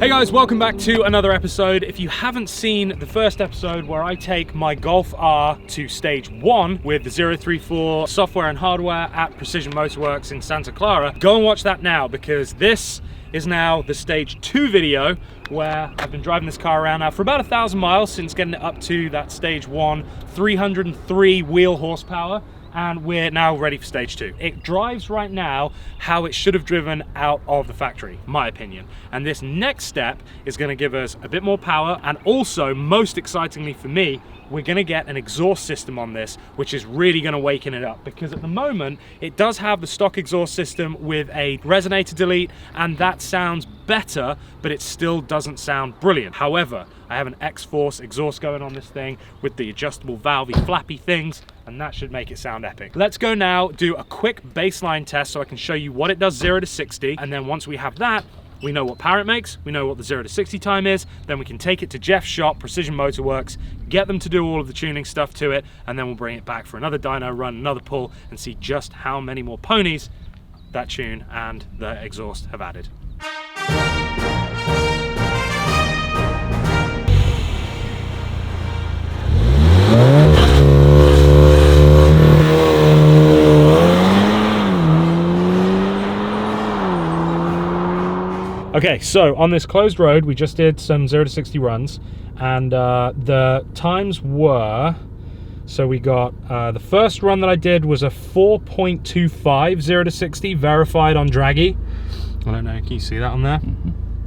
Hey guys, welcome back to another episode. If you haven't seen the first episode where I take my Golf R to stage 1 with the 034 software and hardware at Precision Motorworks in Santa Clara, go and watch that now, because this is now the stage 2 video where I've been driving this car around now for about 1,000 miles since getting it up to that stage 1, 303 wheel horsepower. And we're now ready for stage 2. It drives right now how it should have driven out of the factory, my opinion. And this next step is going to give us a bit more power, and also, most excitingly for me, we're going to get an exhaust system on this, which is really going to waken it up, because at the moment it does have the stock exhaust system with a resonator delete, and that sounds better, but it still doesn't sound brilliant. However, I have an X-Force exhaust going on this thing with the adjustable valvey flappy things, and that should make it sound epic. Let's go now do a quick baseline test so I can show you what it does 0 to 60, and then once we have that, we know what power it makes, we know what the 0 to 60 time is, then we can take it to Jeff's shop, Precision Motorworks, get them to do all of the tuning stuff to it, and then we'll bring it back for another dyno run, another pull, and see just how many more ponies that tune and the exhaust have added. Okay, so on this closed road, we just did some 0 to 60 runs, and the times were, so we got, the first run that I did was a 4.25 0 to 60, verified on Draggy. I don't know, can you see that on there?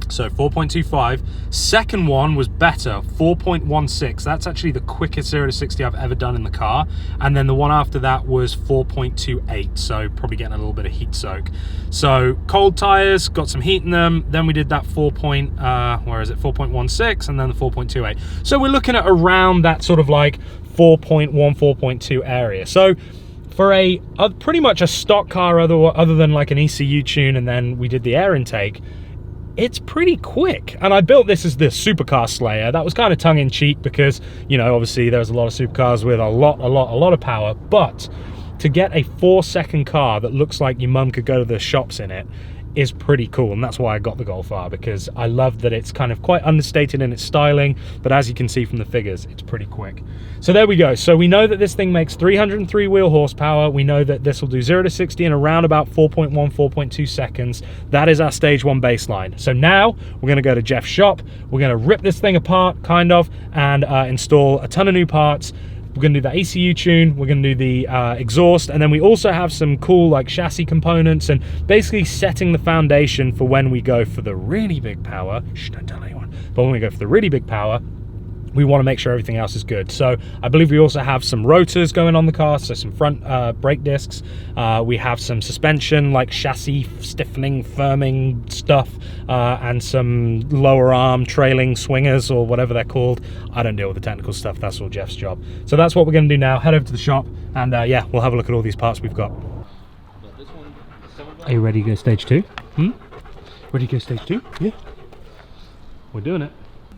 So 4.25. Second one was better, 4.16. That's actually the quickest 0 to 60 I've ever done in the car. And then the one after that was 4.28, so probably getting a little bit of heat soak. So cold tires, got some heat in them. Then we did that 4.16, and then the 4.28. So we're looking at around that sort of like 4.1, 4.2 area. So for a pretty much a stock car, other than like an ECU tune, and then we did the air intake, it's pretty quick. And I built this as the SUPERCAR SLAYER. That was kind of tongue-in-cheek because, you know, obviously there's a lot of supercars with a lot of power, but to get a 4-second car that looks like your mum could go to the shops in it is pretty cool. And that's why I got the Golf R, because I love that it's kind of quite understated in its styling, but as you can see from the figures, it's pretty quick. So there we go. So we know that this thing makes 303 wheel horsepower. We know that this will do 0 to 60 in around about 4.1, 4.2 seconds. That is our stage 1 baseline. So now we're going to go to Jeff's shop. We're going to rip this thing apart, kind of, and install a ton of new parts. We're going to do the ECU tune, we're going to do the exhaust, and then we also have some cool like chassis components, and basically setting the foundation for when we go for the really big power. Shh, don't tell anyone. But when we go for the really big power, we want to make sure everything else is good. So I believe we also have some rotors going on the car, so some front brake discs. We have some suspension, like chassis stiffening, firming stuff, and some lower arm trailing swingers, or whatever they're called. I don't deal with the technical stuff, that's all Jeff's job. So that's what we're going to do now. Head over to the shop, and yeah, we'll have a look at all these parts we've got. Are you ready to go stage 2? Ready to go stage 2? Yeah. We're doing it.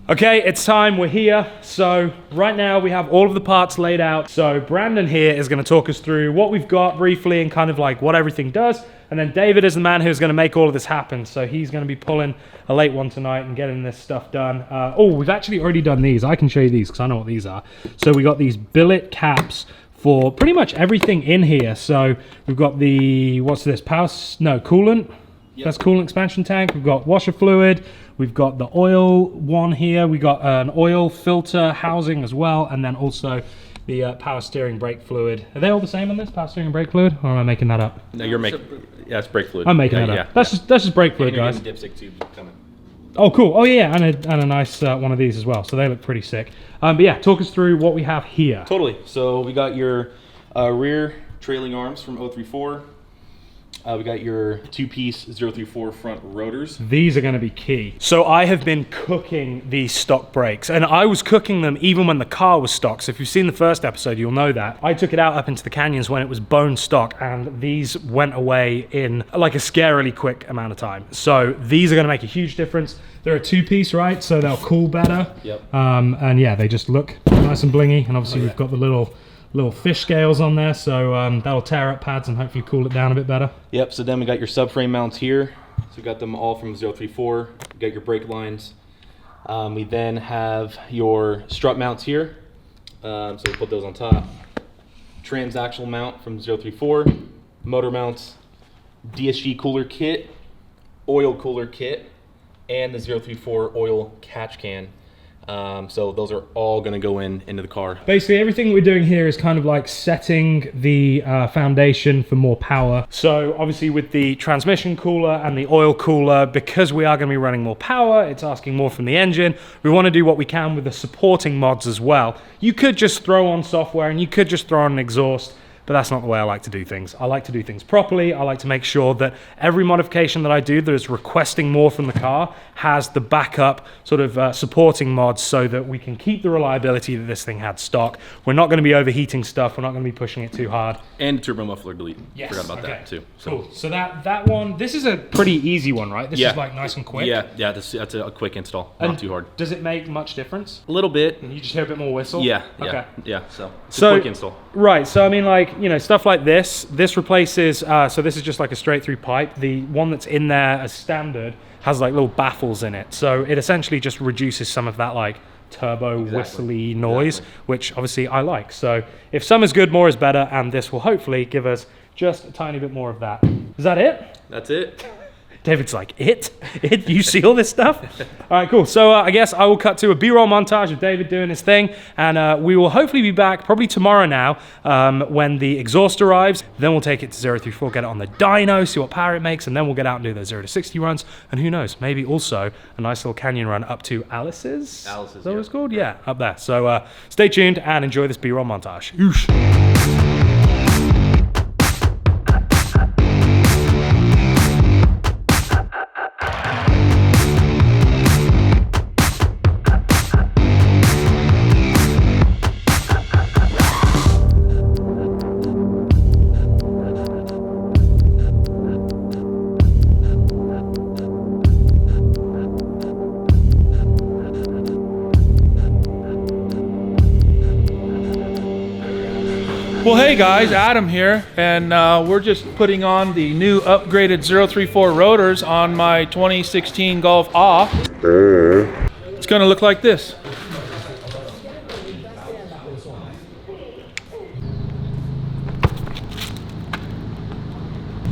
Okay, it's time, we're here. So right now we have all of the parts laid out. So Brandon here is going to talk us through what we've got briefly and kind of like what everything does. And then David is the man who's going to make all of this happen. So he's going to be pulling a late one tonight and getting this stuff done. Oh, we've actually already done these. I can show you these because I know what these are. So we got these billet caps for pretty much everything in here. So we've got the, what's this, coolant. Yep. That's coolant expansion tank. We've got washer fluid. We've got the oil one here. We got an oil filter housing as well, and then also the power steering brake fluid. Are they all the same on this, power steering and brake fluid, or am I making that up? No, you're making. Yeah, it's brake fluid. I'm making that up. Yeah. That's just brake fluid, guys. Dipstick tubes coming. Oh, cool. Oh yeah, and a nice one of these as well. So they look pretty sick. But yeah, talk us through what we have here. Totally. So we got your rear trailing arms from 034. We got your 2-piece 034 front rotors. These are going to be key. So I have been cooking these stock brakes, and I was cooking them even when the car was stock. So if you've seen the first episode, you'll know that. I took it out up into the canyons when it was bone stock, and these went away in like a scarily quick amount of time. So these are going to make a huge difference. They're a 2-piece, right? So they'll cool better. Yep. And yeah, they just look nice and blingy. And obviously we've got the little fish scales on there, so that'll tear up pads and hopefully cool it down a bit better. Yep, so then we got your subframe mounts here. So we got them all from 034. You got your brake lines. We then have your strut mounts here. So we put those on top. Transaxle mount from 034. Motor mounts, DSG cooler kit, oil cooler kit, and the 034 oil catch can. So those are all going to go into the car. Basically everything we're doing here is kind of like setting the foundation for more power. So obviously with the transmission cooler and the oil cooler, because we are going to be running more power, it's asking more from the engine. We want to do what we can with the supporting mods as well. You could just throw on software and you could just throw on an exhaust, but that's not the way I like to do things. I like to do things properly. I like to make sure that every modification that I do that is requesting more from the car has the backup sort of supporting mods so that we can keep the reliability that this thing had stock. We're not going to be overheating stuff. We're not going to be pushing it too hard. And turbo muffler delete. Yes, forgot about that too. So. Cool. So that one, this is a pretty easy one, right? This is like nice and quick. Yeah, that's a quick install. Not too hard. Does it make much difference? A little bit. You just hear a bit more whistle? Yeah. Okay. Yeah. So it's a quick install. Right. So I mean, like, you know, stuff like this replaces, so this is just like a straight through pipe. The one that's in there as standard has like little baffles in it. So it essentially just reduces some of that like turbo whistly noise, which obviously I like. So if some is good, more is better. And this will hopefully give us just a tiny bit more of that. Is that it? That's it. David's like, it? You see all this stuff? All right, cool. So I guess I will cut to a B-roll montage of David doing his thing, and we will hopefully be back probably tomorrow now when the exhaust arrives. Then we'll take it to 034, get it on the dyno, see what power it makes, and then we'll get out and do those 0 to 60 runs, and who knows, maybe also a nice little canyon run up to Alice's? Alice's, is that what it's called? Yeah, up there. So stay tuned and enjoy this B-roll montage. Oosh. Well, hey guys, Adam here, and we're just putting on the new upgraded 034 rotors on my 2016 Golf R. It's gonna look like this.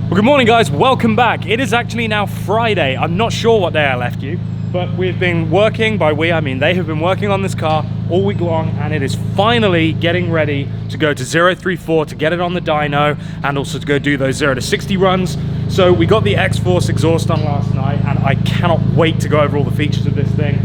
Well, good morning guys, welcome back. It is actually now Friday. I'm not sure what day I left you, but we've been working, by we I mean they have been working on this car all week long, and it is finally getting ready to go to 034 to get it on the dyno and also to go do those 0 to 60 runs. So we got the X-Force exhaust on last night, and I cannot wait to go over all the features of this thing.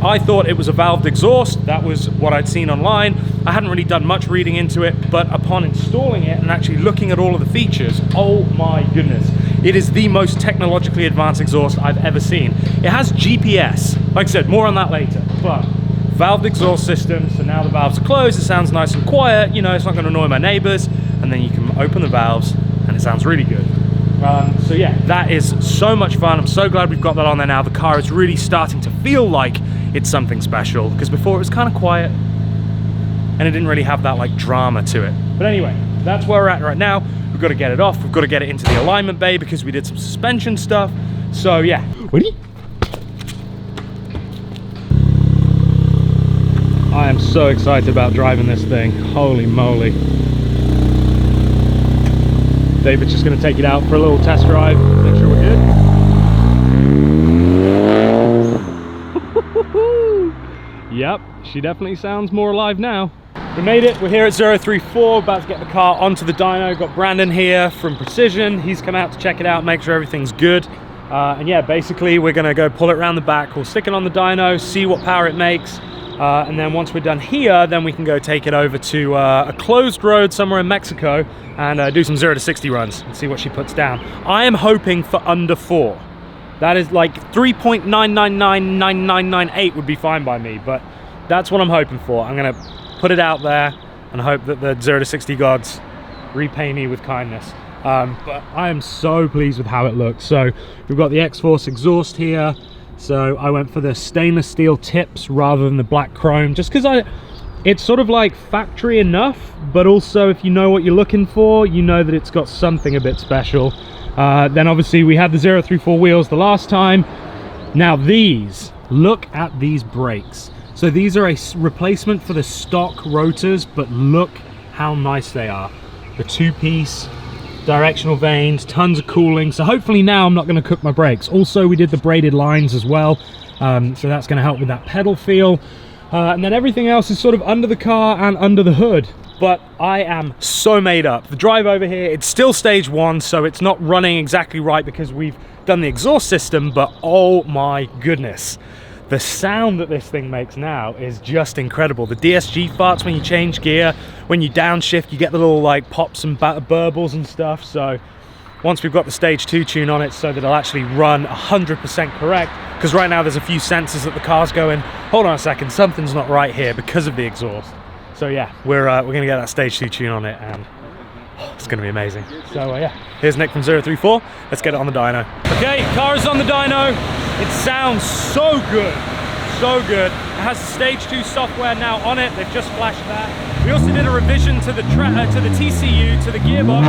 I thought it was a valved exhaust. That was what I'd seen online. I hadn't really done much reading into it, but upon installing it and actually looking at all of the features, oh my goodness. It is the most technologically advanced exhaust I've ever seen. It has GPS. Like I said, more on that later, but valved exhaust system. So now the valves are closed, it sounds nice and quiet. You know, it's not gonna annoy my neighbors. And then you can open the valves and it sounds really good. So yeah, that is so much fun. I'm so glad we've got that on there now. The car is really starting to feel like it's something special, because before it was kind of quiet and it didn't really have that like drama to it. But anyway, that's where we're at right now. We've got to get it off. We've got to get it into the alignment bay because we did some suspension stuff. So yeah. Ready? I am so excited about driving this thing. Holy moly. David's just going to take it out for a little test drive, make sure we're good. Yep, she definitely sounds more alive now. We made it, we're here at 034, about to get the car onto the dyno. Got Brandon here from Precision. He's come out to check it out, make sure everything's good. And yeah, basically we're gonna go pull it around the back. We'll stick it on the dyno, see what power it makes. And then once we're done here, then we can go take it over to a closed road somewhere in Mexico and do some 0 to 60 runs and see what she puts down. I am hoping for under 4. That is like 3.9999998 would be fine by me, but that's what I'm hoping for. I'm gonna put it out there and hope that the 0 to 60 gods repay me with kindness. But I am so pleased with how it looks. So we've got the X-Force exhaust here. So I went for the stainless steel tips rather than the black chrome, just because It's sort of like factory enough, but also if you know what you're looking for, you know that it's got something a bit special. Then obviously we had the 034 wheels the last time. Now these, look at these brakes. So these are a replacement for the stock rotors, but look how nice they are. The two-piece directional vanes, tons of cooling. So hopefully now I'm not going to cook my brakes. Also, we did the braided lines as well. So that's going to help with that pedal feel. And then everything else is sort of under the car and under the hood. But I am so made up. The drive over here, it's still stage 1, so it's not running exactly right because we've done the exhaust system, but oh my goodness. The sound that this thing makes now is just incredible. The DSG farts when you change gear, when you downshift, you get the little like pops and burbles and stuff. So once we've got the stage 2 tune on it so that it'll actually run 100% correct, because right now there's a few sensors that the car's going, hold on a second, something's not right here because of the exhaust. So yeah, we're gonna get that stage 2 tune on it, and it's gonna be amazing. So yeah, here's Nick from 034. Let's get it on the dyno. Okay, car is on the dyno. It sounds so good, so good. It has stage 2 software now on it. They've just flashed that. We also did a revision to the TCU, to the gearbox.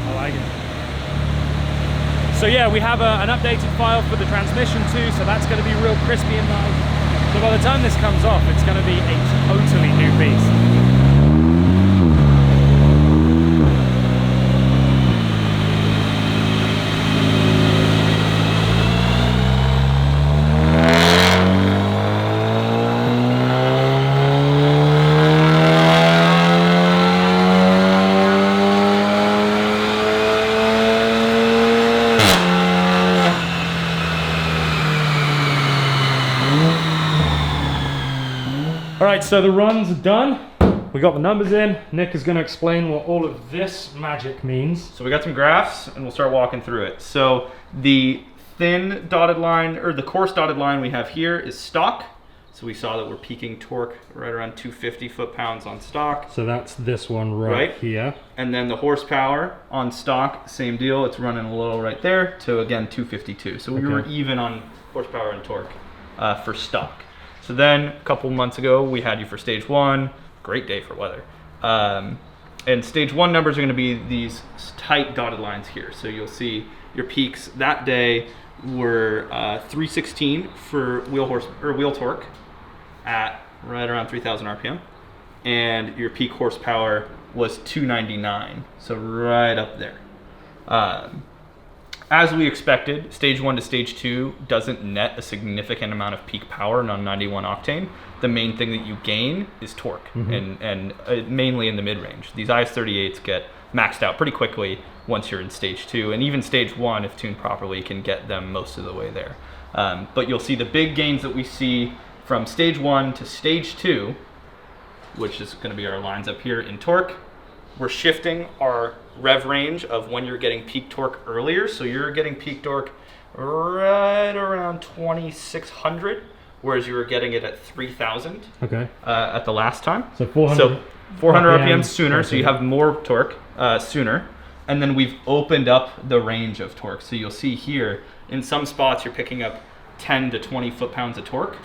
I like it. So yeah, we have an updated file for the transmission too, so that's going to be real crispy and nice. So by the time this comes off, it's going to be a totally new beast. All right, so the runs are done. We got the numbers in. Nick is going to explain what all of this magic means. So we got some graphs and we'll start walking through it. So the thin dotted line, or the coarse dotted line we have here is stock. So we saw that we're peaking torque right around 250 foot-pounds on stock. So that's this one right here. And then the horsepower on stock, same deal. It's running a little right there to, again, 252. So we were even on horsepower and torque for stock. So then a couple months ago, we had you for stage 1. Great day for weather. And stage 1 numbers are going to be these tight dotted lines here. So you'll see your peaks that day were 316 for wheel torque at right around 3,000 RPM, and your peak horsepower was 299. So right up there. As we expected, stage 1 to stage 2 doesn't net a significant amount of peak power on 91 octane. The main thing that you gain is torque, and mainly in the mid-range. These IS38s get maxed out pretty quickly once you're in stage 2, and even stage 1, if tuned properly, can get them most of the way there. But you'll see the big gains that we see from stage 1 to stage 2, which is going to be our lines up here in torque. We're shifting our rev range of when you're getting peak torque earlier. So you're getting peak torque right around 2,600, whereas you were getting it at 3,000 at the last time. So 400 RPM sooner, so you have more torque sooner. And then we've opened up the range of torque. So you'll see here, in some spots, you're picking up 10 to 20 foot-pounds of torque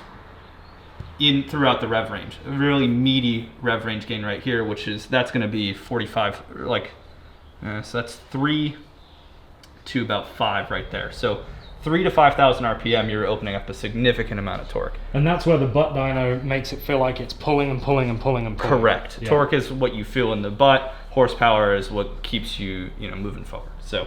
throughout the rev range. A really meaty rev range gain right here, that's going to be 45, so that's 3 to about 5 right there. So 3 to 5,000 RPM, you're opening up a significant amount of torque. And that's where the butt dyno makes it feel like it's pulling and pulling and pulling and pulling. Correct. Yeah. Torque is what you feel in the butt. Horsepower is what keeps you, moving forward. So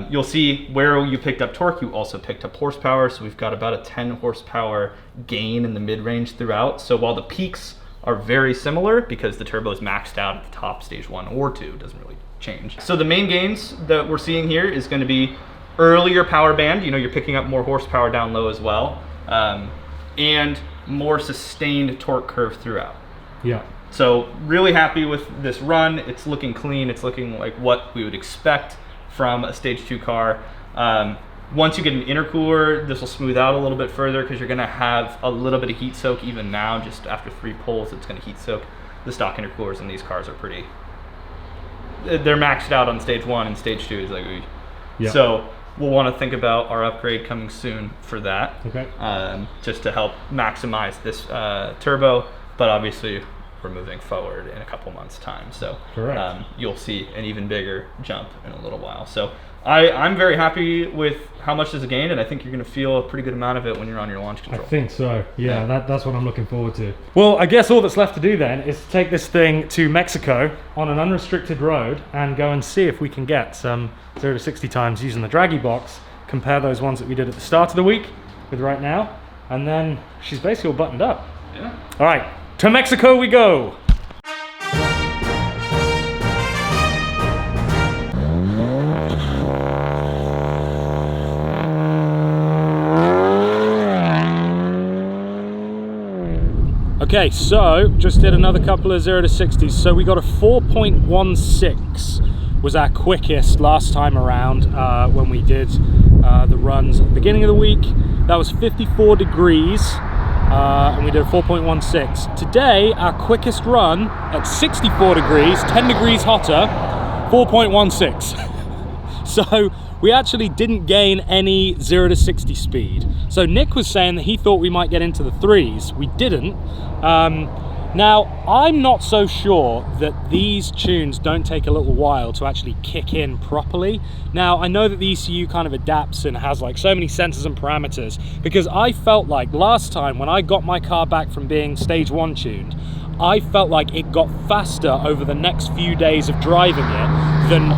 you'll see where you picked up torque, you also picked up horsepower. So we've got about a 10 horsepower gain in the mid-range throughout. So while the peaks are very similar, because the turbo is maxed out at the top, stage 1 or 2, doesn't really change. So the main gains that we're seeing here is going to be earlier power band. You're picking up more horsepower down low as well, and more sustained torque curve throughout. Yeah. So really happy with this run. It's looking clean. It's looking like what we would expect from a stage 2 car. Once you get an intercooler, this will smooth out a little bit further because you're going to have a little bit of heat soak even now. Just after 3 pulls, it's going to heat soak. The stock intercoolers in these cars are they're maxed out on stage 1, and stage 2 is like, yeah. So we'll want to think about our upgrade coming soon for that. Okay. Just to help maximize this turbo. but obviously we're moving forward in a couple months time, so you'll see an even bigger jump in a little while. So I'm very happy with how much this has gained, and I think you're going to feel a pretty good amount of it when you're on your launch control. I think so, yeah. That's what I'm looking forward to. Well, I guess all that's left to do then is to take this thing to Mexico on an unrestricted road and go and see if we can get some 0 to 60 times using the draggy box, compare those ones that we did at the start of the week with right now, and then she's basically all buttoned up. Yeah. All right, to Mexico we go. Okay, so just did another couple of 0 to 60s. So we got a 4.16 was our quickest last time around when we did the runs at the beginning of the week. That was 54 degrees and we did a 4.16. Today, our quickest run at 64 degrees, 10 degrees hotter, 4.16. So we actually didn't gain any 0 to 60 speed. So Nick was saying that he thought we might get into the 3s. We didn't. Now, I'm not so sure that these tunes don't take a little while to actually kick in properly. Now, I know that the ECU kind of adapts and has like so many sensors and parameters, because I felt like last time when I got my car back from being stage 1 tuned, I felt like it got faster over the next few days of driving it than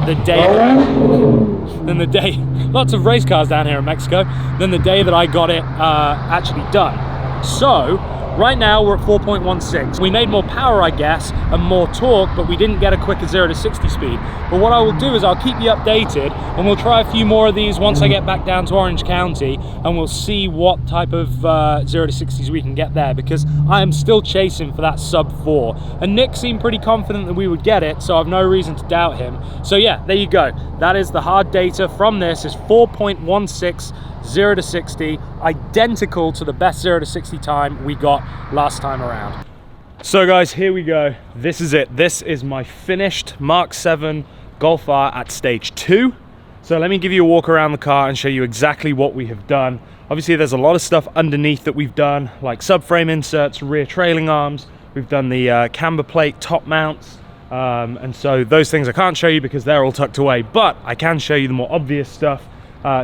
the day, lots of race cars down here in Mexico, than the day that I got it actually done. So right now we're at 4.16. We made more power, I guess, and more torque, but we didn't get a quicker 0 to 60 speed. But what I will do is I'll keep you updated, and we'll try a few more of these once I get back down to Orange County, and we'll see what type of 0 to 60s we can get there, because I am still chasing for that sub 4. And Nick seemed pretty confident that we would get it, so I've no reason to doubt him. So yeah, there you go. That is the hard data from this, is 4.16 0 to 60, identical to the best 0 to 60 time we got last time around. So guys, here we go. This is it. This is my finished Mark 7 Golf R at stage 2. So let me give you a walk around the car and show you exactly what we have done. Obviously there's a lot of stuff underneath that we've done, like subframe inserts, rear trailing arms. We've done the camber plate top mounts. And so those things I can't show you because they're all tucked away, but I can show you the more obvious stuff.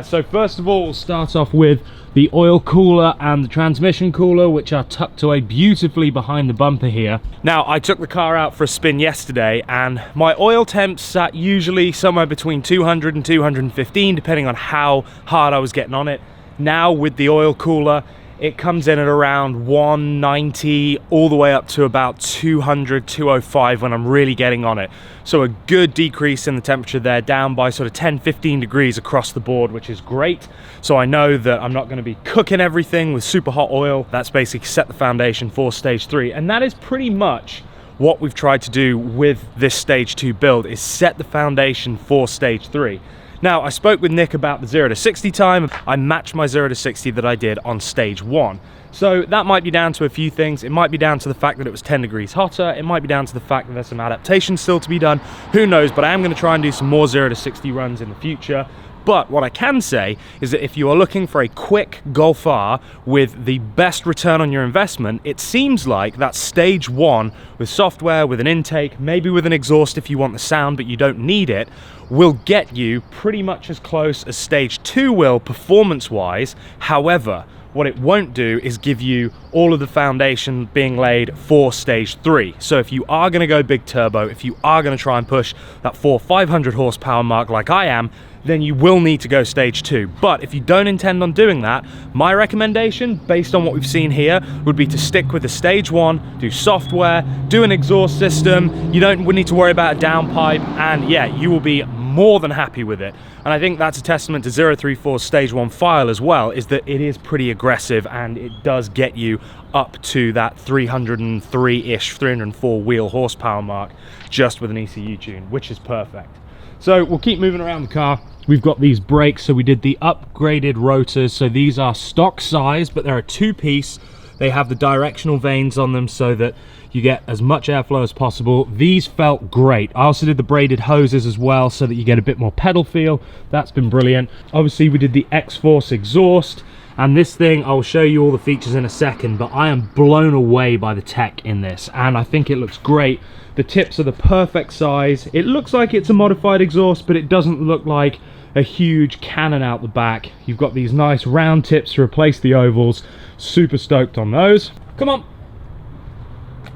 So first of all, we'll start off with the oil cooler and the transmission cooler, which are tucked away beautifully behind the bumper here. Now, I took the car out for a spin yesterday, and my oil temps sat usually somewhere between 200 and 215, depending on how hard I was getting on it. Now, with the oil cooler, it comes in at around 190 all the way up to about 200, 205 when I'm really getting on it. So a good decrease in the temperature there, down by sort of 10, 15 degrees across the board, which is great. So I know that I'm not going to be cooking everything with super hot oil. That's basically set the foundation for stage 3. And that is pretty much what we've tried to do with this stage 2 build, is set the foundation for stage 3. Now, I spoke with Nick about the 0 to 60 time. I matched my 0 to 60 that I did on stage 1. So that might be down to a few things. It might be down to the fact that it was 10 degrees hotter. It might be down to the fact that there's some adaptation still to be done. Who knows, but I am going to try and do some more 0 to 60 runs in the future. But what I can say is that if you are looking for a quick Golf R with the best return on your investment, it seems like that stage 1 with software, with an intake, maybe with an exhaust if you want the sound but you don't need it, will get you pretty much as close as stage 2 will performance-wise. However, what it won't do is give you all of the foundation being laid for stage 3. So if you are going to go big turbo, if you are going to try and push that 400-500 horsepower mark like I am, then you will need to go stage 2. But if you don't intend on doing that, my recommendation, based on what we've seen here, would be to stick with the stage 1, do software, do an exhaust system. You don't need to worry about a downpipe, and yeah, you will be more than happy with it. And I think that's a testament to 034's stage 1 file as well, is that it is pretty aggressive and it does get you up to that 303-ish, 304 wheel horsepower mark just with an ECU tune, which is perfect. So we'll keep moving around the car. We've got these brakes, so we did the upgraded rotors. So these are stock size, but they're a 2-piece. They have the directional vanes on them so that you get as much airflow as possible. These felt great. I also did the braided hoses as well so that you get a bit more pedal feel. That's been brilliant. Obviously we did the X-Force exhaust, And this thing, I'll show you all the features in a second, but I am blown away by the tech in this, and I think it looks great. The tips are the perfect size. It looks like it's a modified exhaust, but it doesn't look like a huge cannon out the back. You've got these nice round tips to replace the ovals. Super stoked on those. Come on.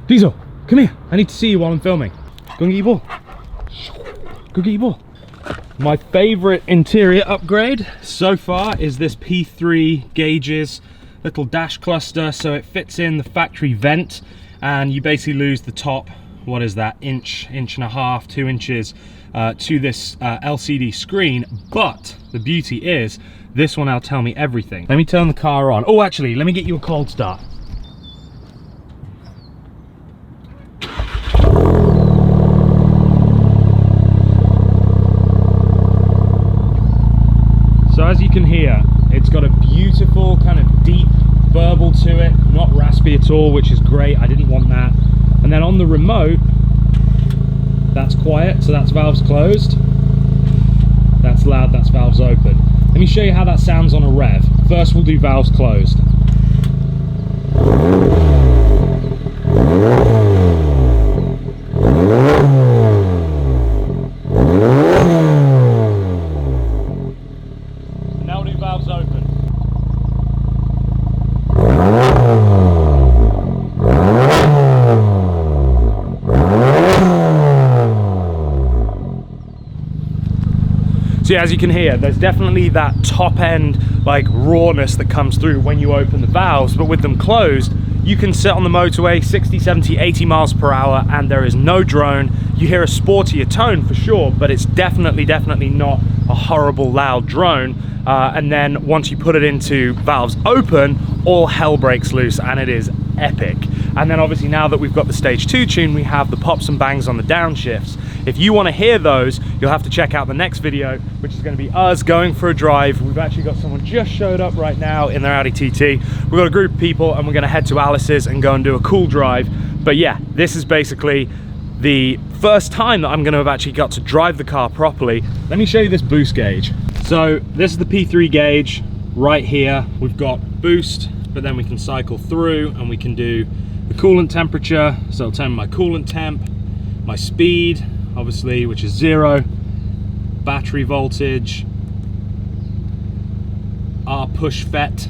Diesel, come here. I need to see you while I'm filming. Go and get your ball. Go get your ball. My favorite interior upgrade so far is this P3 Guages little dash cluster. So it fits in the factory vent, and you basically lose the top, what is that, inch and a half, 2 inches to this LCD screen. But the beauty is this will now tell me everything. Let me turn the car on. Oh, actually, let me get you a cold start. So as you can hear, it's got a beautiful kind of deep burble to it, not raspy at all, which is great. I didn't want that. And then on the remote, that's quiet, so that's valves closed. That's loud, that's valves open. Let me show you how that sounds on a rev. First we'll do valves closed. Now we'll do valves open. So yeah, as you can hear, there's definitely that top end like rawness that comes through when you open the valves, but with them closed, you can sit on the motorway 60, 70, 80 miles per hour and there is no drone. You hear a sportier tone for sure, but it's definitely not a horrible loud drone. And then once you put it into valves open, all hell breaks loose and it is epic. And then obviously now that we've got the stage 2 tune, we have the pops and bangs on the downshifts. If you want to hear those, you'll have to check out the next video, which is going to be us going for a drive. We've actually got someone just showed up right now in their Audi TT. We've got a group of people and we're going to head to Alice's and go and do a cool drive. But yeah, this is basically the first time that I'm going to have actually got to drive the car properly. Let me show you this boost gauge. So this is the P3 gauge right here. We've got boost, but then we can cycle through and we can do the coolant temperature. So it'll tell me my coolant temp, my speed, obviously, which is 0, battery voltage, R push FET,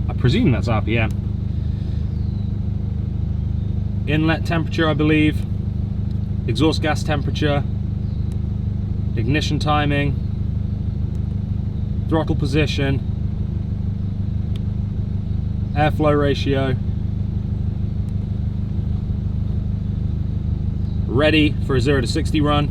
I presume that's RPM, inlet temperature, I believe, exhaust gas temperature, ignition timing, throttle position, airflow ratio, ready for a 0 to 60 run,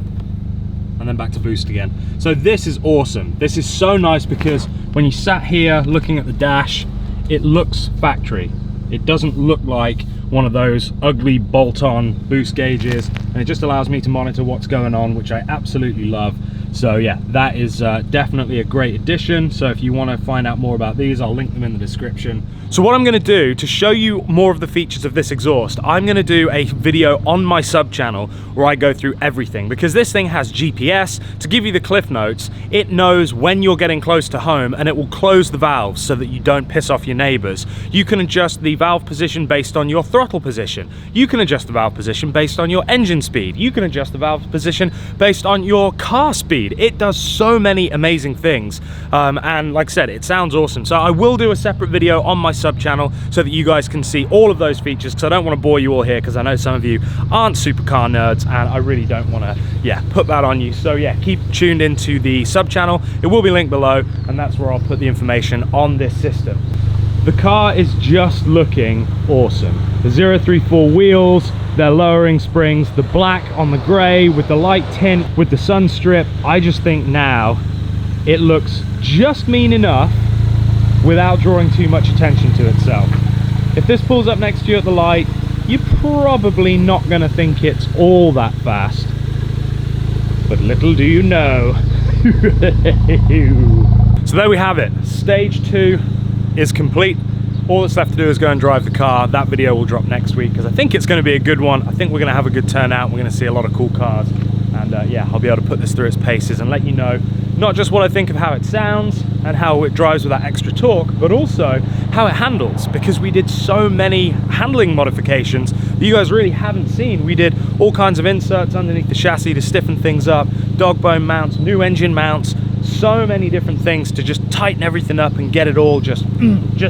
and then back to boost again. So this is awesome. This is so nice because when you sat here looking at the dash, it looks factory. It doesn't look like one of those ugly bolt-on boost gauges, and it just allows me to monitor what's going on, which I absolutely love. So yeah, that is definitely a great addition. So if you want to find out more about these, I'll link them in the description. So what I'm going to do to show you more of the features of this exhaust, I'm going to do a video on my sub channel where I go through everything, because this thing has GPS. To give you the cliff notes, it knows when you're getting close to home and it will close the valves so that you don't piss off your neighbors. You can adjust the valve position based on your throttle position. You can adjust the valve position based on your engine speed. You can adjust the valve position based on your car speed. It does so many amazing things, and like I said, it sounds awesome. So I will do a separate video on my sub channel so that you guys can see all of those features, because I don't want to bore you all here, because I know some of you aren't supercar nerds and I really don't want to put that on you. So yeah, keep tuned into the sub channel. It will be linked below, and that's where I'll put the information on this system. The car is just looking awesome. The 034 wheels, they're lowering springs, the black on the gray with the light tint, with the sun strip. I just think now it looks just mean enough without drawing too much attention to itself. If this pulls up next to you at the light, you're probably not going to think it's all that fast. But little do you know. So there we have it. Stage 2 is complete. All that's left to do is go and drive the car. That video will drop next week because I think it's going to be a good one. I think we're going to have a good turnout. We're going to see a lot of cool cars, and yeah, I'll be able to put this through its paces and let you know not just what I think of how it sounds and how it drives with that extra torque, but also how it handles, because we did so many handling modifications that you guys really haven't seen. We did all kinds of inserts underneath the chassis to stiffen things up, dog bone mounts, new engine mounts, so many different things to just tighten everything up and get it all just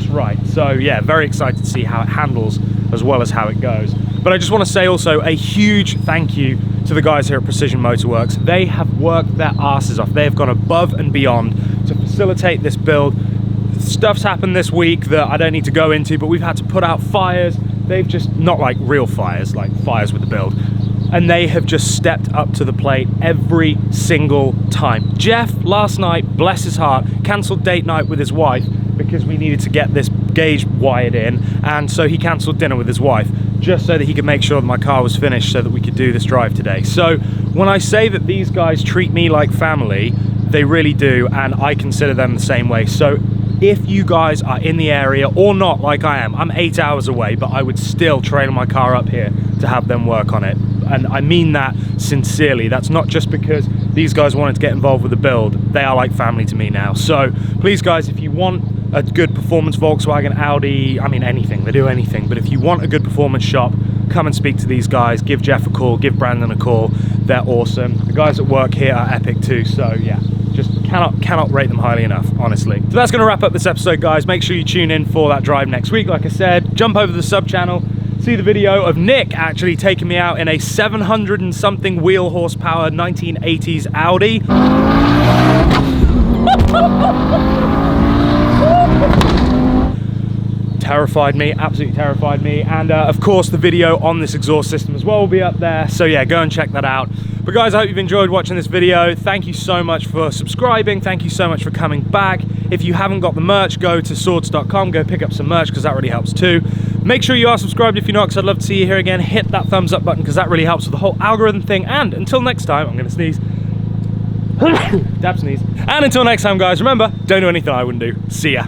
right. So yeah, very excited to see how it handles as well as how it goes. But I just want to say also a huge thank you to the guys here at Precision Motorworks. They have worked their asses off. They have gone above and beyond to facilitate this build. Stuff's happened this week that I don't need to go into, but we've had to put out fires. They've just, not like real fires, like fires with the build. And they have just stepped up to the plate every single time. Jeff, last night, bless his heart, cancelled date night with his wife because we needed to get this gauge wired in, and so he cancelled dinner with his wife just so that he could make sure that my car was finished so that we could do this drive today. So when I say that these guys treat me like family, they really do, and I consider them the same way. So if you guys are in the area or not, like I am, I'm 8 hours away, but I would still trailer my car up here to have them work on it. And I mean that sincerely. That's not just because these guys wanted to get involved with the build. They are like family to me now. So please guys, if you want a good performance Volkswagen, Audi, I mean anything, they do anything, but if you want a good performance shop, come and speak to these guys. Give Jeff a call, give Brandon a call. They're awesome. The guys at work here are epic too, so yeah, just cannot rate them highly enough, honestly. So that's gonna wrap up this episode, guys. Make sure you tune in for that drive next week. Like I said, jump over to the sub channel, see the video of Nick actually taking me out in a 700 and something wheel horsepower 1980s Audi. Terrified me, absolutely terrified me. And of course the video on this exhaust system as well will be up there, so yeah, go and check that out. But guys, I hope you've enjoyed watching this video. Thank you so much for subscribing, thank you so much for coming back. If you haven't got the merch, go to swords.com, go pick up some merch because that really helps too. Make sure you are subscribed if you're not, because I'd love to see you here again. Hit that thumbs up button because that really helps with the whole algorithm thing. And until next time, I'm gonna sneeze. Dab sneeze. And until next time, guys, remember, don't do anything I wouldn't do. See ya.